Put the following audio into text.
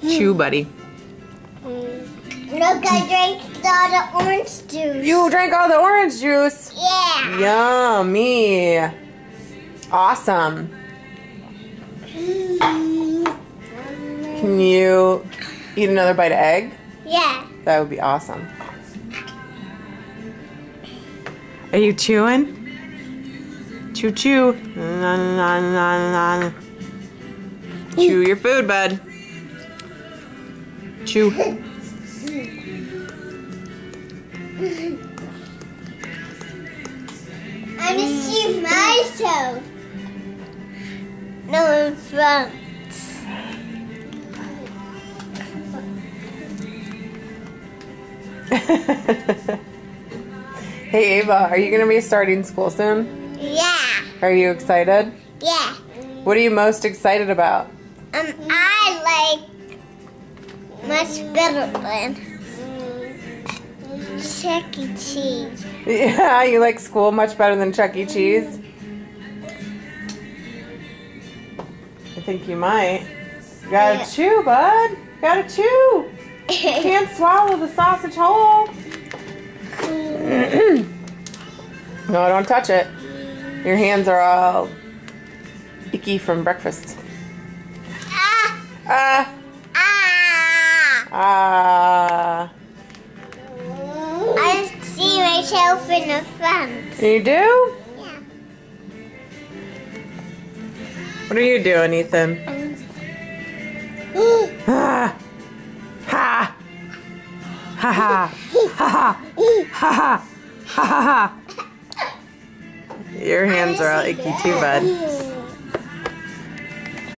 Chew, buddy. Look, I drank all the orange juice. You drank all the orange juice? Yeah. Yummy. Awesome. Can you eat another bite of egg? Yeah. That would be awesome. Are you chewing? Chew, chew. Na, na, na, na. Chew your food, bud. Chew. I want to see myself. No, in front. Hey Ava, are you going to be starting school soon? Yeah. Are you excited? Yeah. What are you most excited about? I like much better than Chuck E. Cheese. Yeah, you like school much better than Chuck E. Cheese? I think you might. You gotta chew, bud. You gotta chew. You can't swallow the sausage whole. No, don't touch it. Your hands are all icky from breakfast. Ah. I see myself in the front. You do? Yeah. What are you doing, Ethan? Ha! Ha! Ha ha! Ha ha! Ha ha! Your hands are all icky too, bud.